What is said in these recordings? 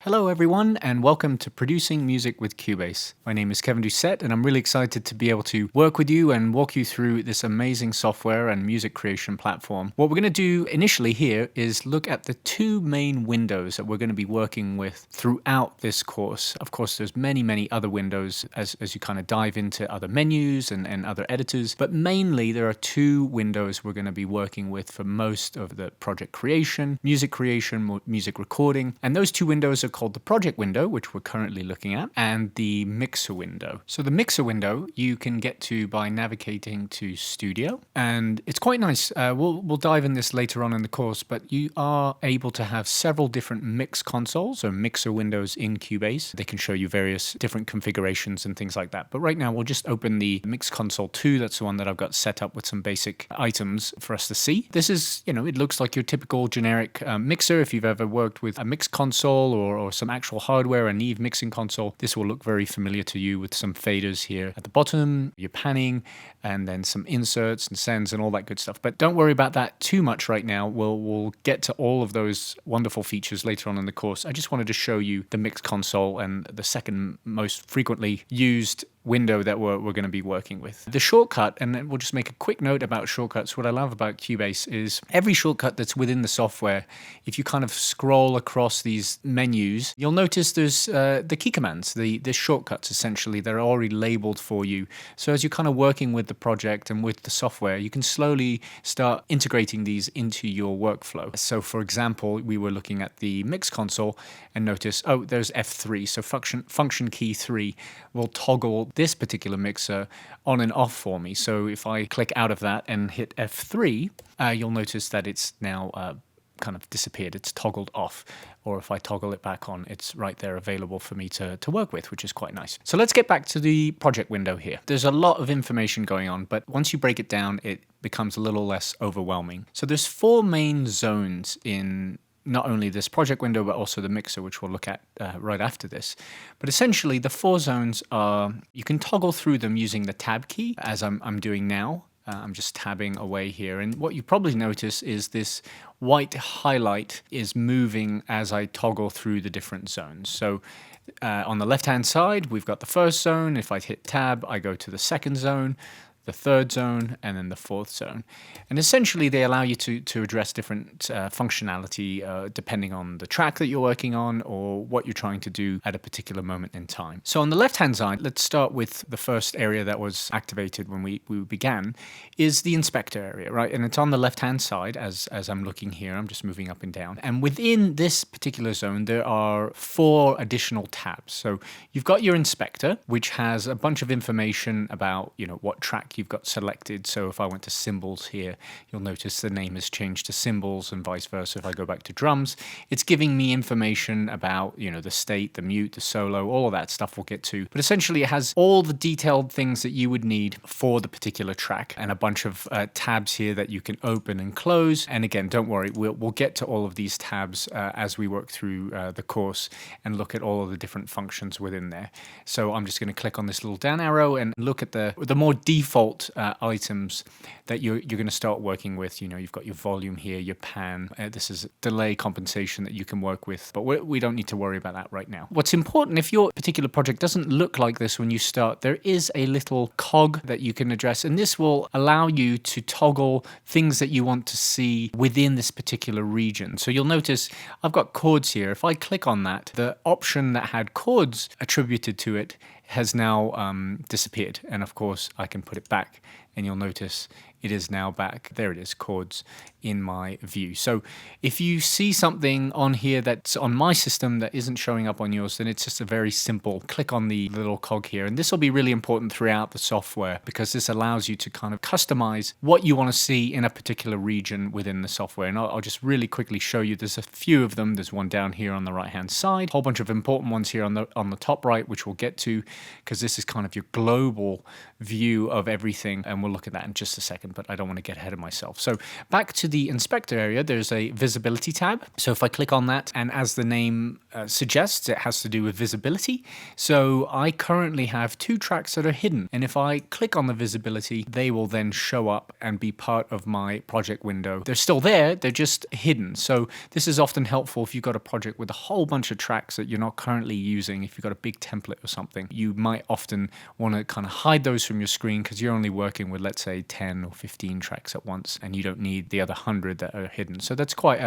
Hello everyone and welcome to Producing Music with Cubase. My name is Kevin Doucette and I'm really excited to be able to work with you and walk you through this amazing software and music creation platform. What we're going to do initially here is look at the two main windows that we're going to be working with throughout this course. Of course, there's many other windows as you kind of dive into other menus and other editors, but mainly there are two windows we're going to be working with for most of the project creation, music recording, and those two windows are called the project window, which we're currently looking at, and the mixer window. So the mixer window you can get to by navigating to Studio, and it's quite nice. We'll dive in this later on in the course, but you are able to have several different mix consoles or mixer windows in Cubase. They can show you various different configurations and things like that. But right now we'll just open the Mix Console 2. That's the one that I've got set up with some basic items for us to see. This is, it looks like your typical generic mixer. If you've ever worked with a mix console or some actual hardware, a Neve mixing console, this will look very familiar to you with some faders here at the bottom, your panning, and then some inserts and sends and all that good stuff. But don't worry about that too much right now. We'll get to all of those wonderful features later on in the course. I just wanted to show you the mix console and the second most frequently used window that we're going to be working with. The shortcut, and then we'll just make a quick note about shortcuts. What I love about Cubase is every shortcut that's within the software, if you kind of scroll across these menus, you'll notice there's the key commands, the shortcuts essentially, they're already labeled for you. So as you're kind of working with the project and with the software, you can slowly start integrating these into your workflow. So for example, we were looking at the mix console and notice, oh, there's F3. So function key 3 will toggle this particular mixer on and off for me. So if I click out of that and hit F3, you'll notice that it's now kind of disappeared. It's toggled off. Or if I toggle it back on, it's right there available for me to work with, which is quite nice. So let's get back to the project window here. There's a lot of information going on, but once you break it down, it becomes a little less overwhelming. So there's four main zones in not only this project window, but also the mixer, which we'll look at right after this. But essentially, the four zones are, you can toggle through them using the tab key, as I'm doing now. I'm just tabbing away here. And what you probably notice is this white highlight is moving as I toggle through the different zones. So on the left-hand side, we've got the first zone. If I hit tab, I go to the second zone, the third zone, and then the fourth zone. And essentially, they allow you to address different functionality depending on the track that you're working on or what you're trying to do at a particular moment in time. So on the left-hand side, let's start with the first area that was activated when we began, is the inspector area, right? And it's on the left-hand side as I'm looking here. I'm just moving up and down. And within this particular zone, there are four additional tabs. So you've got your inspector, which has a bunch of information about, what track you've got selected. So if I went to cymbals here, you'll notice the name has changed to cymbals and vice versa. If I go back to drums, it's giving me information about, the state, the mute, the solo, all of that stuff we'll get to. But essentially it has all the detailed things that you would need for the particular track and a bunch of tabs here that you can open and close. And again, don't worry, we'll get to all of these tabs as we work through the course and look at all of the different functions within there. So I'm just going to click on this little down arrow and look at the more default items that you're going to start working with. You've got your volume here, your pan. This is delay compensation that you can work with, but we don't need to worry about that right now. What's important, if your particular project doesn't look like this when you start, there is a little cog that you can address, and this will allow you to toggle things that you want to see within this particular region. So you'll notice I've got chords here. If I click on that, the option that had chords attributed to it has now disappeared. And of course, I can put it back and you'll notice it is now back. There it is, chords in my view. So if you see something on here that's on my system that isn't showing up on yours, then it's just a very simple click on the little cog here. And this will be really important throughout the software because this allows you to kind of customize what you want to see in a particular region within the software. And I'll just really quickly show you. There's a few of them. There's one down here on the right-hand side, a whole bunch of important ones here on the top right, which we'll get to because this is kind of your global view of everything. And we'll look at that in just a second. but I don't want to get ahead of myself. So back to the inspector area, there's a visibility tab. So if I click on that, and as the name suggests, it has to do with visibility. So I currently have 2 tracks that are hidden. And if I click on the visibility, they will then show up and be part of my project window. They're still there, they're just hidden. So this is often helpful if you've got a project with a whole bunch of tracks that you're not currently using. If you've got a big template or something, you might often want to kind of hide those from your screen because you're only working with, let's say, 10 or 15 tracks at once, and you don't need the other 100 that are hidden. So that's quite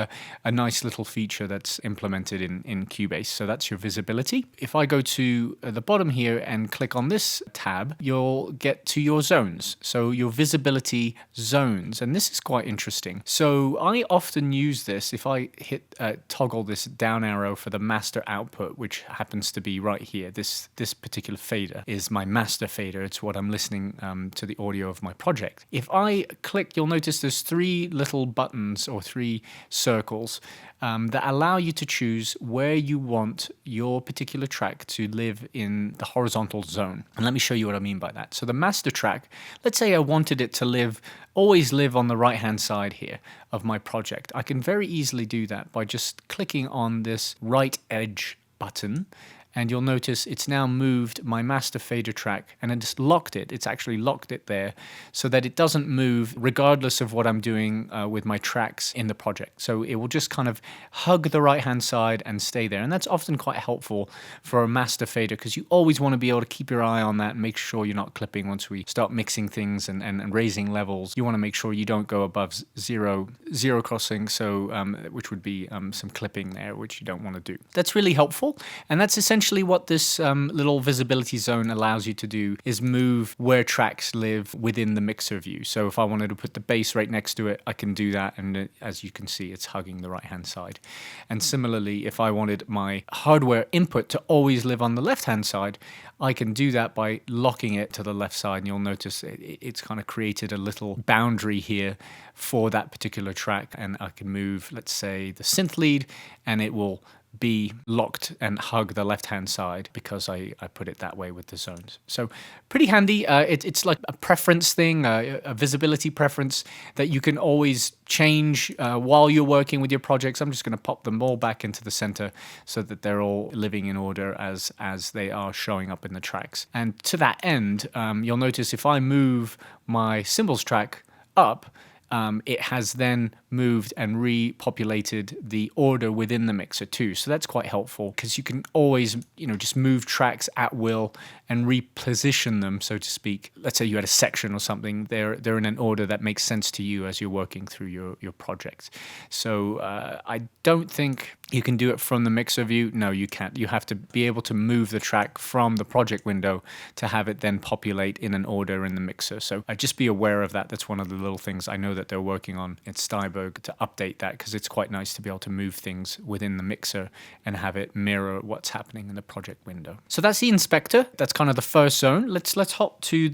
a nice little feature that's implemented in Cubase. So that's your visibility. If I go to the bottom here and click on this tab, you'll get to your zones. So your visibility zones, and this is quite interesting. So I often use this if I hit toggle this down arrow for the master output, which happens to be right here. This particular fader is my master fader. It's what I'm listening to the audio of my project. If I click, you'll notice there's 3 little buttons or 3 circles that allow you to choose where you want your particular track to live in the horizontal zone. And let me show you what I mean by that. So the master track, let's say I wanted it to always live on the right-hand side here of my project. I can very easily do that by just clicking on this right edge button. And you'll notice it's now moved my master fader track, and it's locked it. It's actually locked it there so that it doesn't move regardless of what I'm doing with my tracks in the project. So it will just kind of hug the right-hand side and stay there. And that's often quite helpful for a master fader because you always want to be able to keep your eye on that and make sure you're not clipping once we start mixing things and raising levels. You want to make sure you don't go above zero crossing, so which would be some clipping there, which you don't want to do. That's really helpful, and that's essentially what this little visibility zone allows you to do is move where tracks live within the mixer view. So if I wanted to put the bass right next to it, I can do that, and as you can see, it's hugging the right-hand side. And similarly, if I wanted my hardware input to always live on the left-hand side, I can do that by locking it to the left side, and you'll notice it's kind of created a little boundary here for that particular track, and I can move, let's say, the synth lead, and it will be locked and hug the left-hand side because I put it that way with the zones. So pretty handy. It's like a preference thing, a visibility preference that you can always change while you're working with your projects. I'm just going to pop them all back into the center so that they're all living in order as they are showing up in the tracks. And to that end, you'll notice if I move my cymbals track up, it has then moved and repopulated the order within the mixer too. So that's quite helpful because you can always, just move tracks at will and reposition them, so to speak. Let's say you had a section or something, they're in an order that makes sense to you as you're working through your project. So I don't think you can do it from the mixer view. No, you can't. You have to be able to move the track from the project window to have it then populate in an order in the mixer. So just be aware of that. That's one of the little things I know that they're working on at Steinberg to update that, because it's quite nice to be able to move things within the mixer and have it mirror what's happening in the project window. So that's the inspector. That's kind of the first zone. Let's hop to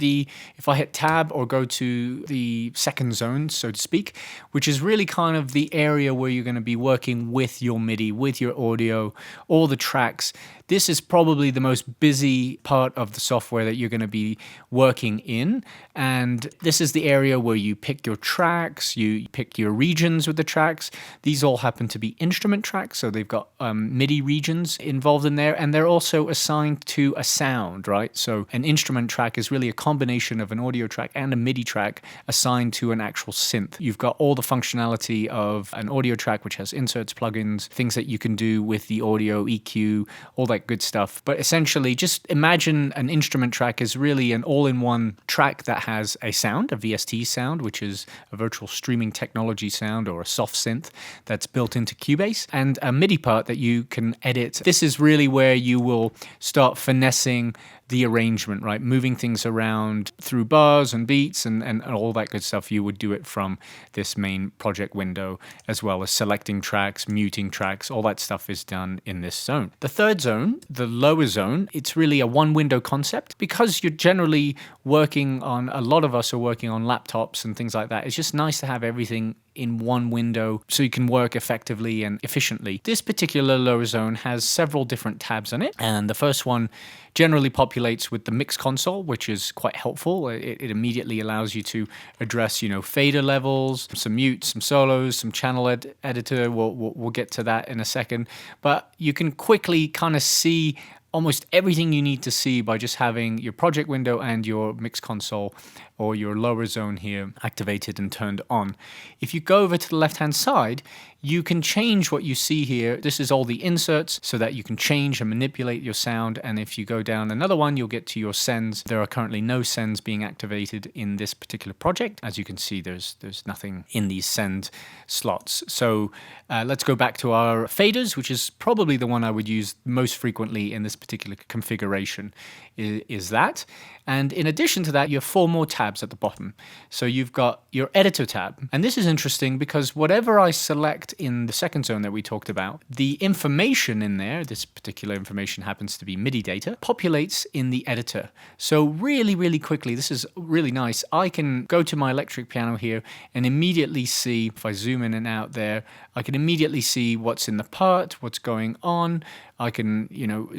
if I hit tab or go to the second zone, so to speak, which is really kind of the area where you're going to be working with your MIDI, with your audio, all the tracks. This is probably the most busy part of the software that you're going to be working in. And this is the area where you pick your tracks, you pick your regions with the tracks. These all happen to be instrument tracks, so they've got MIDI regions involved in there, and they're also assigned to a sound, right? So an instrument track is really a combination of an audio track and a MIDI track assigned to an actual synth. You've got all the functionality of an audio track, which has inserts, plugins, things that you can do with the audio, EQ, all that good stuff. But essentially, just imagine an instrument track is really an all-in-one track that has a sound, a VST sound, which is a virtual streaming technology sound or a soft synth that's built into Cubase, and a MIDI part that you can edit. This is really where you will start finessing the arrangement, right? Moving things around through bars and beats and all that good stuff. You would do it from this main project window, as well as selecting tracks, muting tracks. All that stuff is done in this zone. The third zone, the lower zone, it's really a one-window concept. Because you're generally working on, a lot of us are working on laptops and things like that. It's just nice to have everything in one window so you can work effectively and efficiently. This particular lower zone has several different tabs on it, and the first one generally populates with the mix console, which is quite helpful. It immediately allows you to address, fader levels, some mutes, some solos, some channel editor. We'll get to that in a second, but you can quickly kind of see almost everything you need to see by just having your project window and your mix console or your lower zone here activated and turned on. If you go over to the left-hand side, you can change what you see here. This is all the inserts so that you can change and manipulate your sound. And if you go down another one, you'll get to your sends. There are currently no sends being activated in this particular project. As you can see, there's nothing in these send slots. So let's go back to our faders, which is probably the one I would use most frequently in this particular configuration, is that. And in addition to that, you have 4 more tabs at the bottom. So you've got your editor tab. And this is interesting because whatever I select in the second zone that we talked about, the information in there, this particular information happens to be MIDI data, populates in the editor. So really, really quickly, this is really nice. I can go to my electric piano here and immediately see, if I zoom in and out there, I can immediately see what's in the part, what's going on. I can,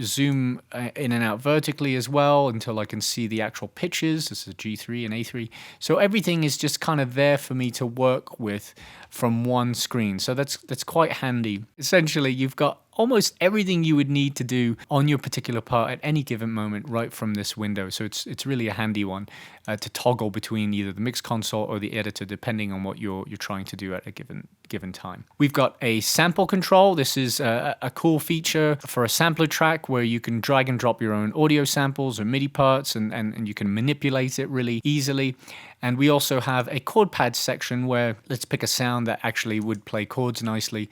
zoom in and out vertically as well until I can see the actual pitches. This is a G3 and A3. So everything is just kind of there for me to work with from one screen. So that's quite handy. Essentially, you've got almost everything you would need to do on your particular part at any given moment right from this window. So it's really a handy one to toggle between either the mix console or the editor, depending on what you're trying to do at a given time. We've got a sample control. This is a cool feature for a sampler track where you can drag and drop your own audio samples or MIDI parts and you can manipulate it really easily. And we also have a chord pad section where let's pick a sound that actually would play chords nicely.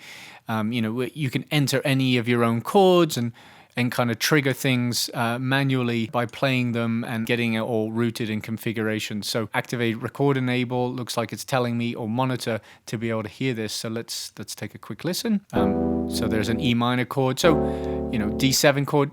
You can enter any of your own chords and kind of trigger things manually by playing them and getting it all rooted in configuration. So activate record enable, looks like it's telling me, or monitor to be able to hear this. So let's take a quick listen. So there's an E minor chord. So, D7 chord.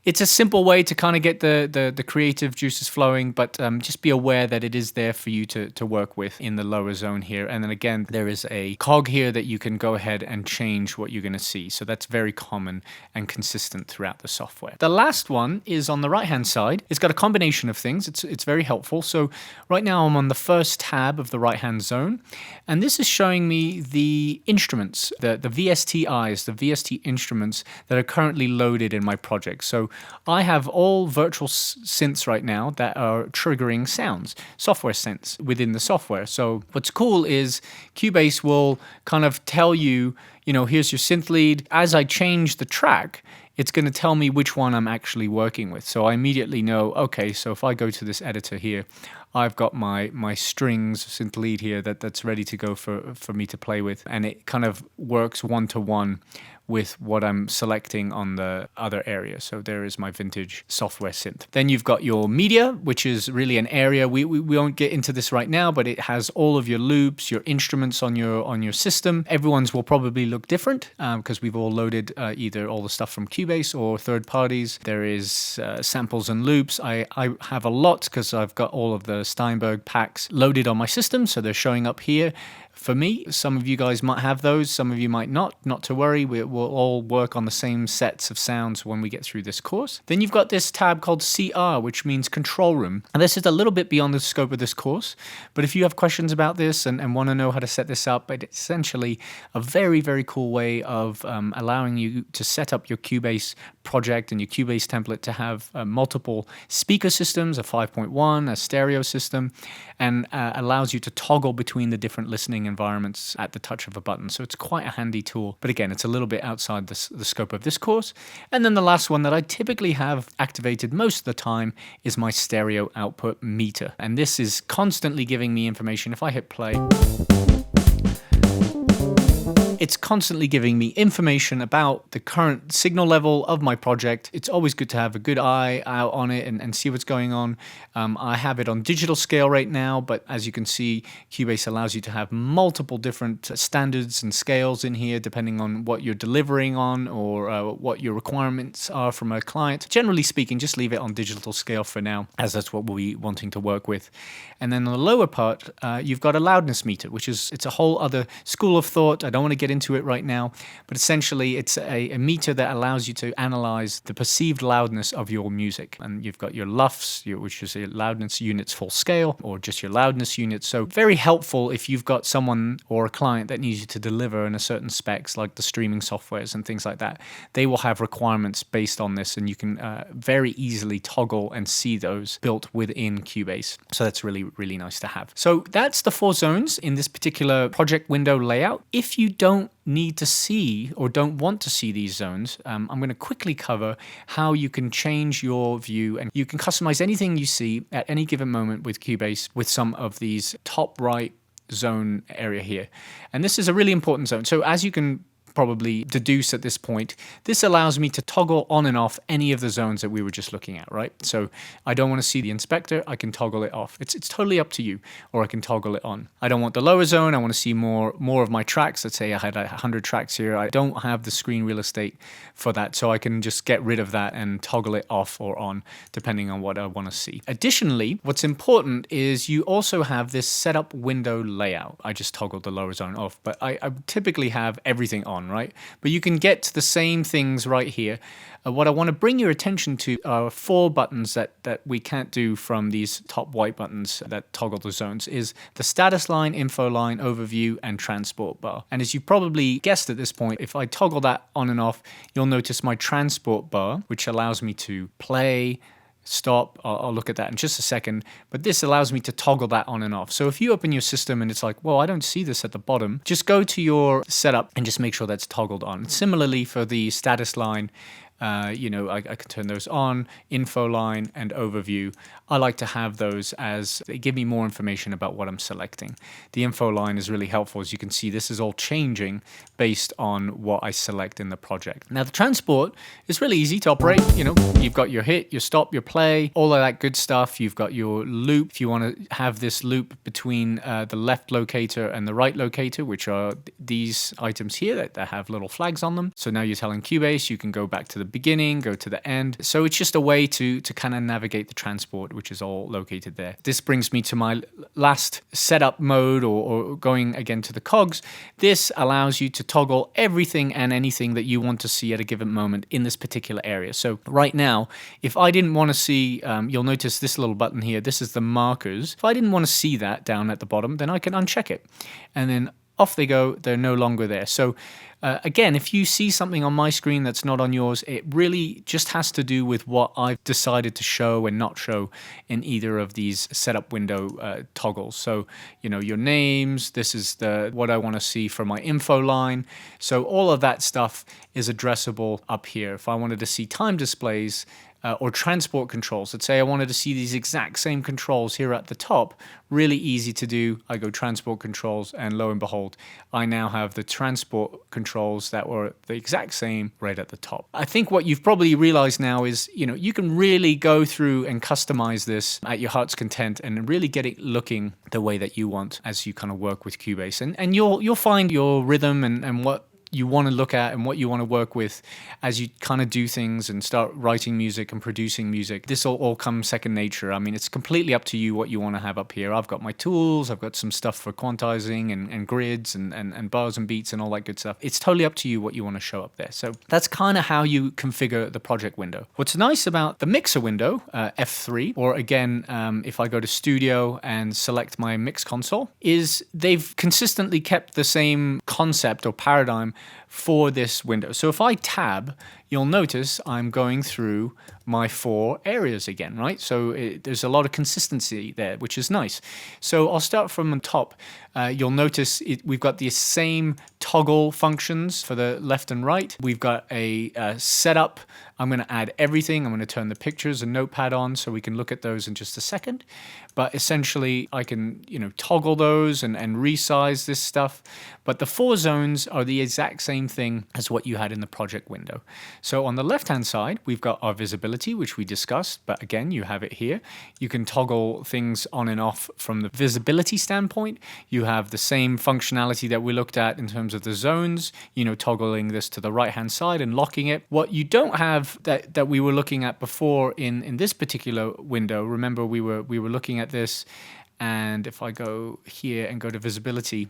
It's a simple way to kind of get the creative juices flowing, but just be aware that it is there for you to work with in the lower zone here. And then again, there is a cog here that you can go ahead and change what you're going to see. So that's very common and consistent throughout the software. The last one is on the right-hand side. It's got a combination of things. It's very helpful. So right now I'm on the first tab of the right-hand zone, and this is showing me the instruments, the VSTIs, the VST instruments that are currently loaded in my project. So I have all virtual synths right now that are triggering sounds, software synths within the software. So what's cool is Cubase will kind of tell you, here's your synth lead. As I change the track, it's going to tell me which one I'm actually working with. So I immediately know, okay, so if I go to this editor here, I've got my strings synth lead here that's ready to go for me to play with. And it kind of works one-to-one with what I'm selecting on the other area. So there is my vintage software synth. Then you've got your media, which is really an area. We won't get into this right now, but it has all of your loops, your instruments on your system. Everyone's will probably look different because we've all loaded either all the stuff from Cubase or third parties. There is samples and loops. I have a lot because I've got all of the Steinberg packs loaded on my system, so they're showing up here. For me, some of you guys might have those, some of you might not. Not to worry, we'll all work on the same sets of sounds when we get through this course. Then you've got this tab called CR, which means control room. And this is a little bit beyond the scope of this course, but if you have questions about this and want to know how to set this up, it's essentially a very, very cool way of allowing you to set up your Cubase project and your Cubase template to have multiple speaker systems, a 5.1, a stereo system, and allows you to toggle between the different listening environments at the touch of a button. So it's quite a handy tool. But again, it's a little bit outside the scope of this course. And then the last one that I typically have activated most of the time is my stereo output meter. And this is constantly giving me information. If I hit play, It's constantly giving me information about the current signal level of my project. It's always good to have a good eye out on it and see what's going on. I have it on digital scale right now, but as you can see, Cubase allows you to have multiple different standards and scales in here depending on what you're delivering on or what your requirements are from a client. Generally speaking, just leave it on digital scale for now, as that's what we'll be wanting to work with. And then on the lower part, you've got a loudness meter, which is it's a whole other school of thought. I don't want to get into it right now, but essentially it's a meter that allows you to analyze the perceived loudness of your music. And you've got your LUFS, which is your loudness units full scale, or just your loudness units. So very helpful if you've got someone or a client that needs you to deliver in a certain specs, like the streaming softwares and things like that. They will have requirements based on this, and you can very easily toggle and see those built within Cubase. So that's really, really nice to have. So that's the 4 zones in this particular project window layout. If you don't need to see or don't want to see these zones, I'm going to quickly cover how you can change your view, and you can customize anything you see at any given moment with Cubase with some of these top right zone area here. And this is a really important zone. So as you can probably deduce at this point, this allows me to toggle on and off any of the zones that we were just looking at, right? So I don't want to see the inspector, I can toggle it off. It's totally up to you, or I can toggle it on. I don't want the lower zone, I want to see more of my tracks. Let's say I had 100 tracks here. I don't have the screen real estate for that, so I can just get rid of that and toggle it off or on, depending on what I want to see. Additionally, what's important is you also have this setup window layout. I just toggled the lower zone off, but I typically have everything on, right? But you can get to the same things right here. What I want to bring your attention to are 4 buttons that we can't do from these top white buttons that toggle the zones, is the status line, info line, overview, and transport bar. And as you probably guessed at this point, if I toggle that on and off, you'll notice my transport bar, which allows me to play, stop. I'll look at that in just a second, but this allows me to toggle that on and off. So if you open your system and it's like, well, I don't see this at the bottom, just go to your setup and just make sure that's toggled on. Similarly for the status line, I can turn those on, info line and overview. I like to have those as they give me more information about what I'm selecting. The info line is really helpful. As you can see, this is all changing based on what I select in the project. Now the transport is really easy to operate. You've got your hit, your stop, your play, all of that good stuff. You've got your loop. If you want to have this loop between the left locator and the right locator, which are these items here that have little flags on them. So now you're telling Cubase, you can go back to the beginning, go to the end. So it's just a way to kind of navigate the transport, which is all located there. This brings me to my last setup mode, or going again to the cogs. This allows you to toggle everything and anything that you want to see at a given moment in this particular area. So right now, if I didn't want to see, you'll notice this little button here, this is the markers. If I didn't want to see that down at the bottom, then I can uncheck it. And then off they go, they're no longer there. So again, if you see something on my screen that's not on yours, it really just has to do with what I've decided to show and not show in either of these setup window toggles. So, your names, this is what I want to see for my info line. So all of that stuff is addressable up here. If I wanted to see time displays, or transport controls. Let's say I wanted to see these exact same controls here at the top. Really easy to do. I go transport controls, and lo and behold, I now have the transport controls that were the exact same right at the top. I think what you've probably realized now is, you can really go through and customize this at your heart's content and really get it looking the way that you want as you kind of work with Cubase. And you'll find your rhythm and what you want to look at and what you want to work with as you kind of do things and start writing music and producing music. This will all come second nature. I mean, it's completely up to you what you want to have up here. I've got my tools, I've got some stuff for quantizing and grids and bars and beats and all that good stuff. It's totally up to you what you want to show up there. So that's kind of how you configure the project window. What's nice about the mixer window, F3, or again, if I go to Studio and select my mix console, is they've consistently kept the same concept or paradigm for this window. So if I tab, you'll notice I'm going through my 4 areas again, right? So there's a lot of consistency there, which is nice. So I'll start from the top. You'll notice we've got the same toggle functions for the left and right. We've got a setup I'm going to add everything. I'm going to turn the pictures and notepad on so we can look at those in just a second. But essentially I can, toggle those and resize this stuff. But the 4 zones are the exact same thing as what you had in the project window. So on the left-hand side, we've got our visibility, which we discussed, but again, you have it here. You can toggle things on and off from the visibility standpoint. You have the same functionality that we looked at in terms of the zones, toggling this to the right-hand side and locking it. What you don't have that we were looking at before in this particular window, remember we were looking at this, and if I go here and go to visibility,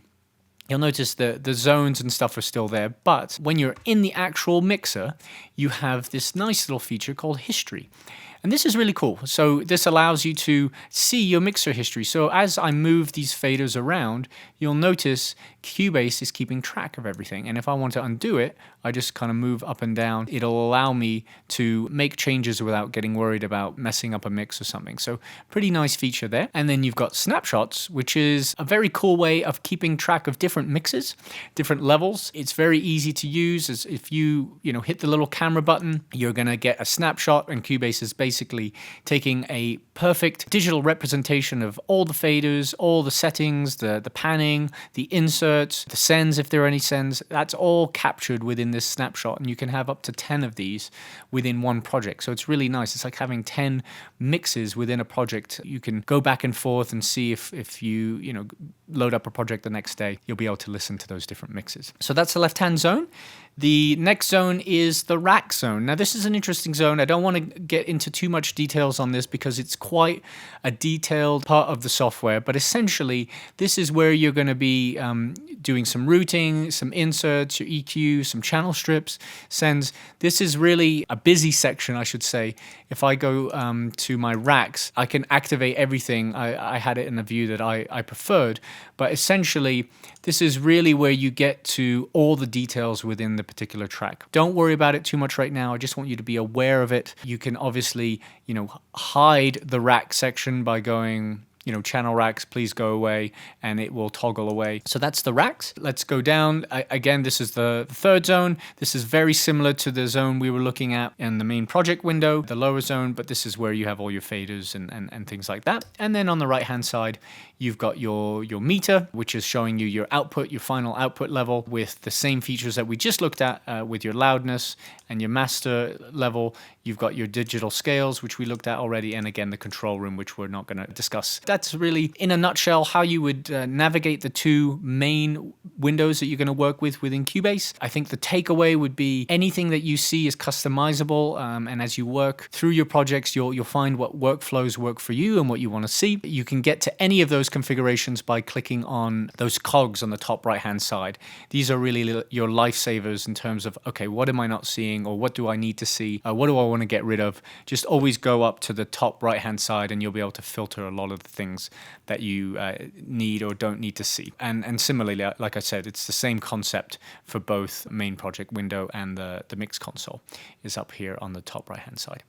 you'll notice that the zones and stuff are still there, but when you're in the actual mixer, you have this nice little feature called history. And this is really cool. So this allows you to see your mixer history. So as I move these faders around, you'll notice Cubase is keeping track of everything. And if I want to undo it, I just kind of move up and down. It'll allow me to make changes without getting worried about messing up a mix or something. So pretty nice feature there. And then you've got snapshots, which is a very cool way of keeping track of different mixes, different levels. It's very easy to use. As if you hit the little camera button, you're going to get a snapshot, and Cubase is basically taking a perfect digital representation of all the faders, all the settings, the panning, the inserts, the sends if there are any sends. That's all captured within this snapshot, and you can have up to 10 of these within one project. So it's really nice. It's like having 10 mixes within a project. You can go back and forth and see if you load up a project the next day, you'll be able to listen to those different mixes. So that's the left-hand zone. The next zone is the rack zone. Now, this is an interesting zone. I don't want to get into too much details on this because it's quite a detailed part of the software, but essentially, this is where you're going to be doing some routing, some inserts, your EQ, some channel strips, sends. This is really a busy section, I should say. If I go to my racks, I can activate everything. I had it in the view that I preferred, but essentially, this is really where you get to all the details within the particular track. Don't worry about it too much right now. I just want you to be aware of it. You can obviously, hide the rack section by going, channel racks, please go away, and it will toggle away. So that's the racks. Let's go down. Again, this is the third zone. This is very similar to the zone we were looking at in the main project window, the lower zone, but this is where you have all your faders and things like that. And then on the right-hand side, you've got your meter, which is showing you your output, your final output level with the same features that we just looked at with your loudness and your master level. You've got your digital scales, which we looked at already, and again, the control room, which we're not going to discuss. That's really, in a nutshell, how you would navigate the 2 main windows that you're going to work with within Cubase. I think the takeaway would be anything that you see is customizable, and as you work through your projects, you'll find what workflows work for you and what you want to see. You can get to any of those configurations by clicking on those cogs on the top right-hand side. These are really your lifesavers in terms of, okay, what am I not seeing, or what do I need to see? What do I want to get rid of? Just always go up to the top right-hand side and you'll be able to filter a lot of the things that you need or don't need to see. And similarly, like I said, it's the same concept for both main project window and the mix console is up here on the top right-hand side.